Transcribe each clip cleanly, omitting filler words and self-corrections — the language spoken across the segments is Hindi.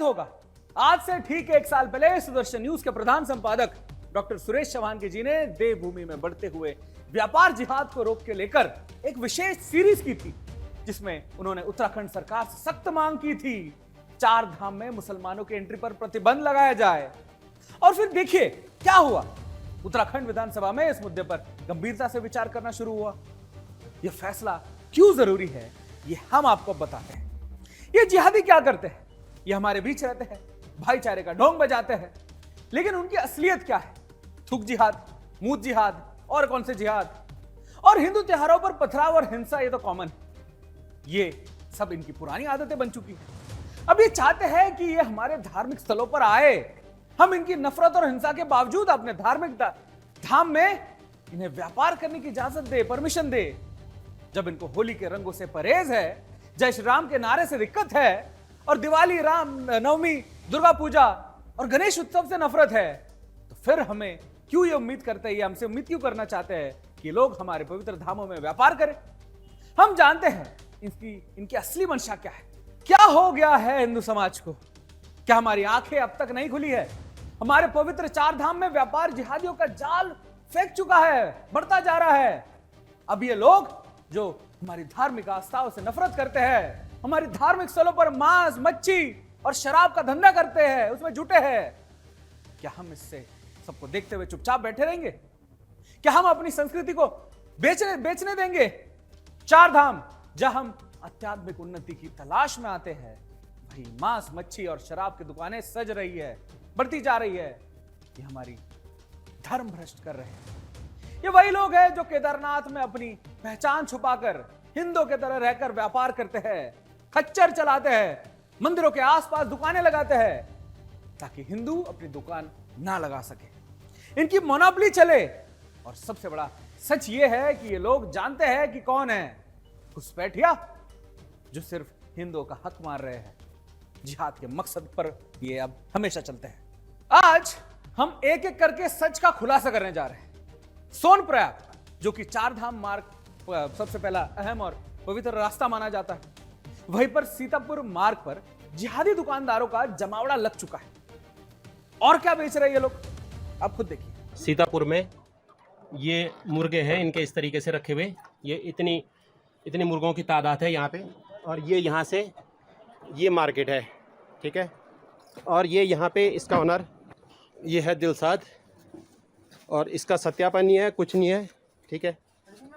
याद होगा, आज से ठीक 1 साल पहले सुदर्शन न्यूज के प्रधान संपादक डॉक्टर सुरेश चौहान जी ने देवभूमि में बढ़ते हुए व्यापार जिहाद को रोक के लेकर एक विशेष सीरीज की थी, जिसमें उन्होंने उत्तराखंड सरकार से सख्त मांग की थी, 4 धाम में मुसलमानों की एंट्री पर प्रतिबंध लगाया जाए। और फिर देखिए क्या हुआ, उत्तराखंड विधानसभा में इस मुद्दे पर गंभीरता से विचार करना शुरू हुआ। यह फैसला क्यों जरूरी है, यह हम आपको बताते हैं। ये जिहादी क्या करते हैं? ये हमारे बीच रहते हैं, भाईचारे का ढोंग बजाते हैं, लेकिन उनकी असलियत क्या है? थूक जिहाद, मूत जिहाद और कौन से जिहाद? और हिंदू त्योहारों पर पथराव और हिंसा, ये तो कॉमन है। ये सब इनकी पुरानी आदतें बन चुकी हैं। अब ये चाहते हैं कि ये हमारे धार्मिक स्थलों पर आए, हम इनकी नफरत और हिंसा के बावजूद अपने धार्मिक धाम में इन्हें व्यापार करने की इजाजत दे, परमिशन दे। जब इनको होली के रंगों से परहेज है, जय श्री राम के नारे से दिक्कत है, और दिवाली, राम नवमी, दुर्गा पूजा और गणेश उत्सव से नफरत है, तो फिर हमें क्यों ये उम्मीद करते हैं, ये हमसे उम्मीद क्यों करना चाहते हैं कि लोग हमारे पवित्र धामों में व्यापार करें? हम जानते हैं इनकी असली मंशा क्या है। क्या हो गया है हिंदू समाज को? क्या हमारी आंखें अब तक नहीं खुली है? हमारे पवित्र 4 धाम में व्यापार जिहादियों का जाल फेंक चुका है, बढ़ता जा रहा है। अब ये लोग जो हमारी धार्मिक आस्थाओं से नफरत करते हैं, हमारी धार्मिक स्थलों पर मांस, मच्छी और शराब का धंधा करते हैं, उसमें जुटे हैं, क्या हम इससे सबको देखते हुए चुपचाप बैठे रहेंगे? क्या हम अपनी संस्कृति को बेचने देंगे? 4 धाम जहां हम आध्यात्मिक उन्नति की तलाश में आते हैं, वही मांस, मच्छी और शराब की दुकानें सज रही है, बढ़ती जा रही है। ये हमारी धर्म भ्रष्ट कर रहे हैं। ये वही लोग हैं जो केदारनाथ में अपनी पहचान छुपाकर हिंदू के तरह रहकर व्यापार करते हैं, खच्चर चलाते हैं, मंदिरों के आसपास दुकानें लगाते हैं, ताकि हिंदू अपनी दुकान ना लगा सके, इनकी मोनोपोली चले। और सबसे बड़ा सच ये है कि ये लोग जानते हैं कि कौन है घुसपैठिया, जो सिर्फ हिंदुओं का हक मार रहे हैं। जिहाद के मकसद पर ये अब हमेशा चलते हैं। आज हम एक एक करके सच का खुलासा करने जा रहे हैं। सोनप्रयाग, जो कि 4 धाम मार्ग सबसे पहला अहम और पवित्र रास्ता माना जाता है, वहीं पर सीतापुर मार्ग पर जिहादी दुकानदारों का जमावड़ा लग चुका है। और क्या बेच रहे हैं ये लोग, आप खुद देखिए। सीतापुर में ये मुर्गे हैं, इनके इस तरीके से रखे हुए, ये इतनी मुर्गों की तादाद है यहाँ पे। और ये यहाँ से ये मार्केट है, ठीक है। और ये यहाँ पे इसका ओनर ये है दिलसाद, और इसका सत्यापन नहीं है, कुछ नहीं है, ठीक है।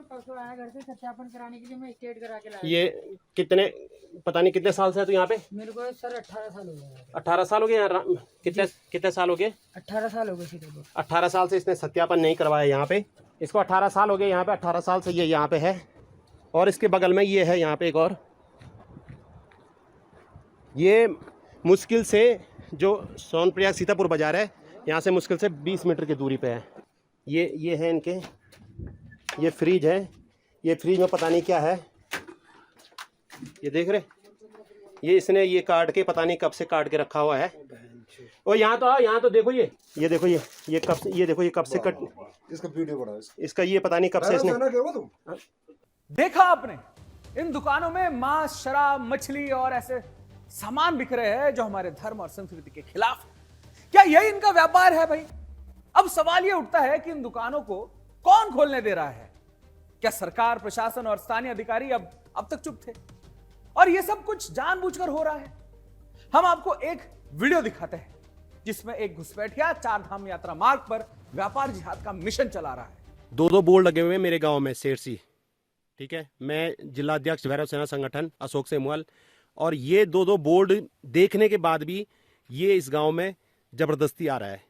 परसों आया घर से सत्यापन कराने के लिए, मैं स्टेट करा के लाया। ये पता नहीं कितने साल से है तो यहाँ पे? मेरे को सर 18 साल हो गए। 18 साल हो गए? कितने साल हो गए? 18 साल हो गए। 18 साल से इसने सत्यापन नहीं करवाया यहाँ पे। इसको 18 साल हो गए यहाँ पे, 18 साल से ये यहाँ पे है। और इसके बगल में ये है यहाँ पे एक और। ये मुश्किल से जो सोनप्रयाग सीतापुर बाजार है, यहाँ से मुश्किल से 20 मीटर की दूरी पे है। ये है इनके, ये फ्रिज है। ये फ्रिज में पता नहीं क्या है, ये देख रहे, ये इसने ये काट के पता नहीं कब से काट के रखा हुआ है। और यहाँ तो देखो, ये देखो, ये कब से, ये देखो ये कब से कट, इसका वीडियो बना, इसका ये पता नहीं कब से इसने। देखा आपने, इन दुकानों में मांस, शराब, मछली और ऐसे सामान बिक रहे हैं जो हमारे धर्म और संस्कृति के खिलाफ है। क्या यही इनका व्यापार है भाई? अब सवाल यह उठता है कि इन दुकानों को कौन खोलने दे रहा है? क्या सरकार, प्रशासन और स्थानीय अधिकारी अब तक चुप थे और यह सब कुछ जानबूझकर हो रहा है? हम आपको एक वीडियो दिखाते हैं जिसमें एक घुसपैठिया 4 धाम यात्रा मार्ग पर व्यापार जिहाद का मिशन चला रहा है। 2 बोर्ड लगे हुए हैं मेरे गांव में, सेरसी, ठीक है। मैं जिला अध्यक्ष भैरव सेना संगठन अशोक सेमुअल। और ये 2 बोर्ड देखने के बाद भी ये इस गांव में जबरदस्ती आ रहा है,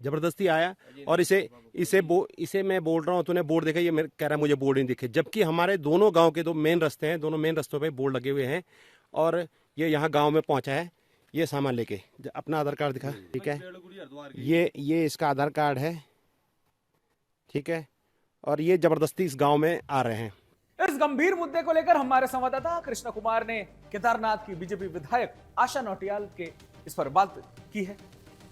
जबरदस्ती आया। और इसे मैं बोल रहा हूँ, तूने बोर्ड देखा? ये कह रहा है मुझे बोर्ड नहीं दिखे, जबकि हमारे दोनों गांव के 2 मेन रास्ते हैं, दोनों मेन रास्तों पे बोर्ड लगे हुए हैं। और ये यहाँ गांव में पहुंचा है ये सामान लेके। अपना आधार कार्ड दिखा, ठीक है। ये इसका आधार कार्ड है, ठीक है। और ये जबरदस्ती इस गांव में आ रहे हैं। इस गंभीर मुद्दे को लेकर हमारे संवाददाता कृष्णा कुमार ने केदारनाथ की बीजेपी विधायक आशा नौटियाल के इस पर बात की है,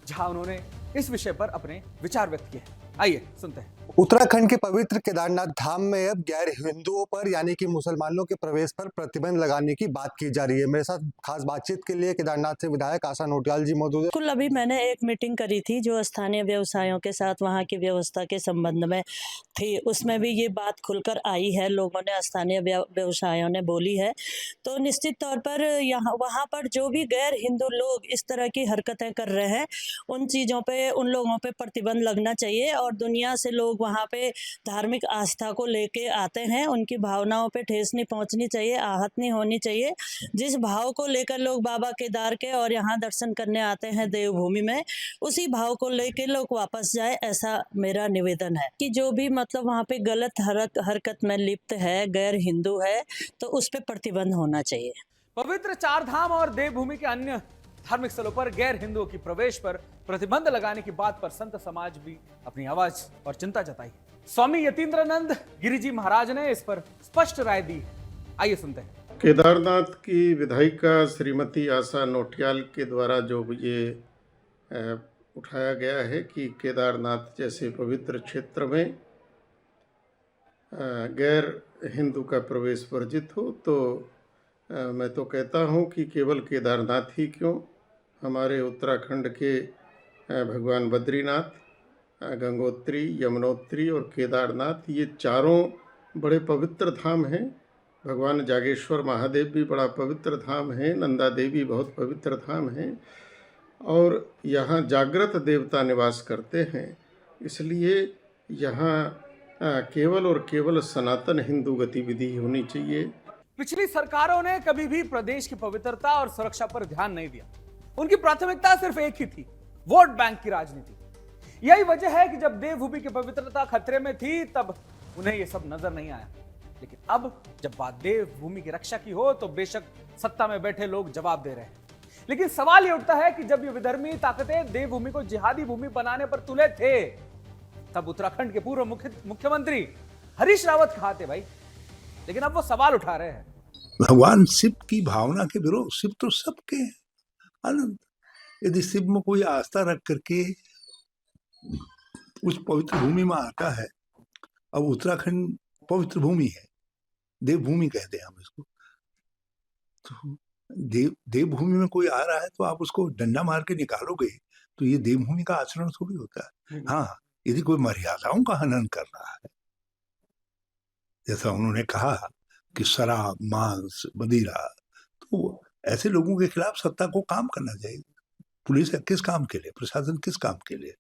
जहां उन्होंने इस विषय पर अपने विचार व्यक्त किए हैं। आइए सुनते हैं। उत्तराखंड के पवित्र केदारनाथ धाम में अब गैर हिंदुओं पर यानी कि मुसलमानों के प्रवेश पर प्रतिबंध लगाने की बात की जा रही है। मेरे साथ खास बातचीत के लिए केदारनाथ से विधायक आशा नोटियाल जी मौजूद है। बिल्कुल, अभी मैंने एक मीटिंग करी थी जो स्थानीय व्यवसायों के साथ वहाँ की व्यवस्था के संबंध में थी। उसमें भी ये बात खुलकर आई है, लोगों ने, स्थानीय व्यवसायों ने बोली है। तो निश्चित तौर पर यहाँ वहाँ पर जो भी गैर हिंदू लोग इस तरह की हरकतें कर रहे हैं, उन चीज़ों पे, उन लोगों पे प्रतिबंध लगना चाहिए। और दुनिया से लोग वहाँ पे धार्मिक आस्था को लेके आते हैं, उनकी भावनाओं पे ठेस नहीं पहुँचनी चाहिए, आहत नहीं होनी चाहिए। जिस भाव को लेकर लोग बाबा केदार के और यहाँ दर्शन करने आते हैं देवभूमि में, उसी भाव को लेके लोग वापस जाए, ऐसा मेरा निवेदन है। कि जो भी मतलब वहाँ पे गलत हरकत में लिप्त है, गैर हिंदू है, तो उस पर प्रतिबंध होना चाहिए। पवित्र चार धाम और देवभूमि के अन्य धार्मिक स्थलों पर गैर हिंदुओं की प्रवेश पर प्रतिबंध लगाने की बात पर संत समाज भी अपनी आवाज और चिंता जताई। स्वामी यतीन्द्रानंद गिरि जी महाराज ने इस पर स्पष्ट राय दी। आइए सुनते हैं। केदारनाथ की विधायिका श्रीमती आशा नोटियाल के द्वारा जो ये उठाया गया है कि केदारनाथ जैसे पवित्र क्षेत्र में गैर हिंदू का प्रवेश वर्जित हो, तो मैं तो कहता हूँ कि केवल केदारनाथ ही क्यों, हमारे उत्तराखंड के भगवान बद्रीनाथ, गंगोत्री, यमुनोत्री और केदारनाथ, ये चारों बड़े पवित्र धाम हैं। भगवान जागेश्वर महादेव भी बड़ा पवित्र धाम है, नंदा देवी बहुत पवित्र धाम है, और यहाँ जागृत देवता निवास करते हैं। इसलिए यहाँ केवल और केवल सनातन हिंदू गतिविधि होनी चाहिए। पिछली सरकारों ने कभी भी प्रदेश की पवित्रता और सुरक्षा पर ध्यान नहीं दिया। उनकी प्राथमिकता सिर्फ एक ही थी, वोट बैंक की राजनीति। यही वजह है कि जब देवभूमि की पवित्रता खतरे में थी, तब उन्हें यह सब नजर नहीं आया। लेकिन अब जब बात देवभूमि की रक्षा की हो, तो बेशक सत्ता में बैठे लोग जवाब दे रहे हैं। लेकिन सवाल यह उठता है कि जब ये विधर्मी ताकतें देवभूमि को जिहादी भूमि बनाने पर तुले थे, तब उत्तराखंड के पूर्व मुख्यमंत्री हरीश रावत कहां थे भाई? लेकिन अब वो सवाल उठा रहे हैं। भगवान शिव की भावना के विरोध, शिव तो सबके हैं, अनंत। यदि शिव में कोई आस्था रख करके उस पवित्र भूमि में आता है, अब उत्तराखंड पवित्र भूमि है, देवभूमि कहते हैं हम इसको, तो देवभूमि में कोई आ रहा है तो आप उसको डंडा मार के निकालोगे तो ये देवभूमि का आचरण थोड़ी होता है। हाँ, यदि कोई मर्यादाओं का हनन कर रहा है, जैसा उन्होंने कहा कि शराब, मांस, मदिरा, तो ऐसे लोगों के खिलाफ सत्ता को काम करना चाहिए। पुलिस किस काम के लिए, प्रशासन किस काम के लिए,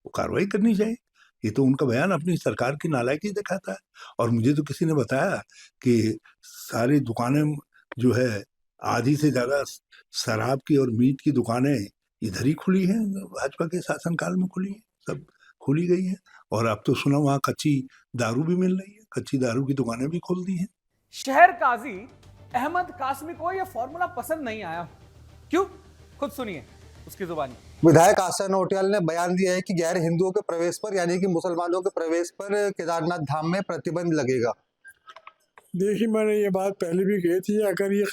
वो कार्रवाई करनी चाहिए। ये तो उनका बयान अपनी सरकार की नालायकी दिखाता है। और मुझे तो किसी ने बताया कि सारी दुकानें जो है, आधी से ज्यादा शराब की और मीट की दुकानें इधर ही खुली हैं, भाजपा के शासनकाल में खुली है, सब खुली गई है। और अब तो सुना वहाँ कच्ची दारू भी मिल रही है, कच्ची दारू की दुकानें भी खोल दी हैं। शहर काजी अहमद कासमी को यह फॉर्मूला पसंद नहीं आया। क्यों? खुद सुनिए उसकी जुबानी। विधायक आशा नोटियाल ने बयान दिया है कि गैर हिंदुओं के प्रवेश पर यानी कि मुसलमानों के प्रवेश पर केदारनाथ धाम में प्रतिबंध लगेगा। देखिए, मैंने ये बात पहले भी कही थी, अगर ये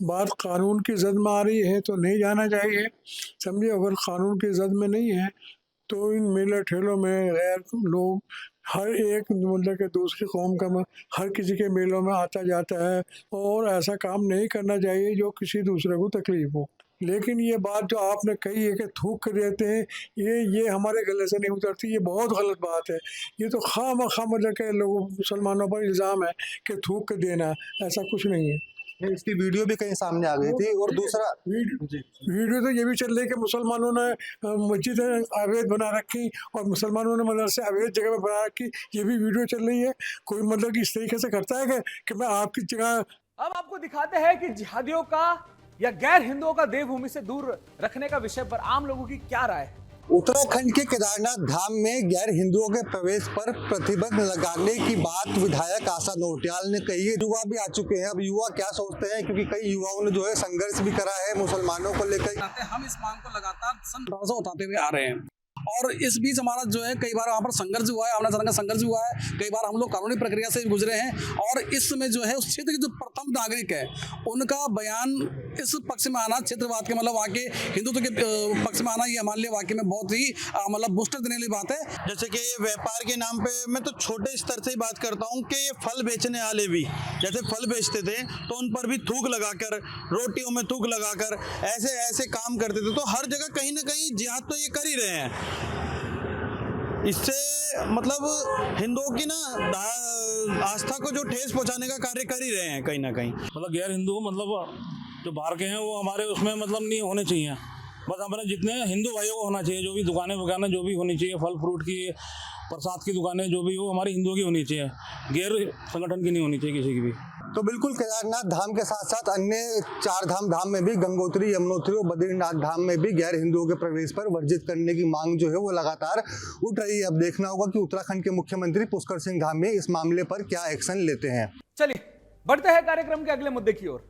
बात कानून की जद में आ रही है तो नहीं जाना चाहिए, समझिए। अगर कानून की जद में नहीं है तो इन मेले ठेलों में गैर लोग, हर एक मतलब के दूसरी कौम का हर किसी के मेलों में आता जाता है, और ऐसा काम नहीं करना चाहिए जो किसी दूसरे को तकलीफ हो। लेकिन ये बात जो आपने कही है कि थूक कर देते हैं, ये हमारे गले से नहीं उतरती, ये बहुत गलत बात है। ये तो खामखा मतलब के लोगों, मुसलमानों पर इल्ज़ाम है कि थूक कर देना, ऐसा कुछ नहीं है। इसकी वीडियो भी कहीं सामने आ गई थी। और दूसरा वीडियो तो ये भी चल रही है कि मुसलमानों ने मस्जिद अवैध बना रखी और मुसलमानों ने मदरसे अवैध जगह पर बना रखी, ये भी वीडियो चल रही है। कोई मतलब कि इस तरीके से करता है कि मैं आपकी जगह। अब आपको दिखाते हैं कि जिहादियों का या गैर हिंदुओं का देवभूमि से दूर रखने का विषय पर आम लोगों की क्या राय है। उत्तराखंड के केदारनाथ धाम में गैर हिंदुओं के प्रवेश पर प्रतिबंध लगाने की बात विधायक आशा नोटियाल ने कही है। युवा भी आ चुके हैं। अब युवा क्या सोचते हैं, क्योंकि कई युवाओं ने जो है संघर्ष भी करा है मुसलमानों को लेकर। हम इस मांग को लगातार सन 1800 उठाते हुए आ रहे हैं, और इस बीच हमारा जो है कई बार वहाँ पर संघर्ष हुआ है, आमना सामना का संघर्ष हुआ है, कई बार हम लोग कानूनी प्रक्रिया से गुजरे हैं। और इस समय जो है उस क्षेत्र के जो प्रथम नागरिक है उनका बयान इस पक्ष में आना, क्षेत्रवाद के मतलब वहाँ के हिंदुत्व के पक्ष में आना, ये हमारे लिए वाकई में बहुत ही मतलब बूस्टर देने वाली बात है। जैसे कि ये व्यापार के नाम पे मैं तो छोटे स्तर से ही बात करता हूँ कि ये फल बेचने वाले भी जैसे फल बेचते थे तो उन पर भी थूक लगाकर, रोटियों में थूक लगाकर ऐसे ऐसे काम करते थे। तो हर जगह कहीं ना कहीं जिहाद तो ये कर ही रहे हैं। इससे मतलब हिंदुओं की ना आस्था को जो ठेस पहुंचाने का कार्य कर ही रहे हैं कहीं ना कहीं। मतलब गैर हिंदू मतलब जो बाहर के हैं वो हमारे उसमें मतलब नहीं होने चाहिए। बस हमारे जितने हिंदू भाइयों को होना चाहिए, जो भी दुकानें वगैरह जो भी होनी चाहिए, फल फ्रूट की, प्रसाद की दुकानें जो भी हो हमारी हिंदुओं की होनी चाहिए, गैर संगठन की नहीं होनी चाहिए किसी की भी। तो बिल्कुल केदारनाथ धाम के साथ साथ अन्य 4 धाम में भी गंगोत्री, यमुनोत्री और बद्रीनाथ धाम में भी गैर हिंदुओं के प्रवेश पर वर्जित करने की मांग जो है वो लगातार उठ रही है। अब देखना होगा कि उत्तराखंड के मुख्यमंत्री पुष्कर सिंह धामी इस मामले पर क्या एक्शन लेते हैं। चलिए बढ़ते हैं कार्यक्रम के अगले मुद्दे की ओर।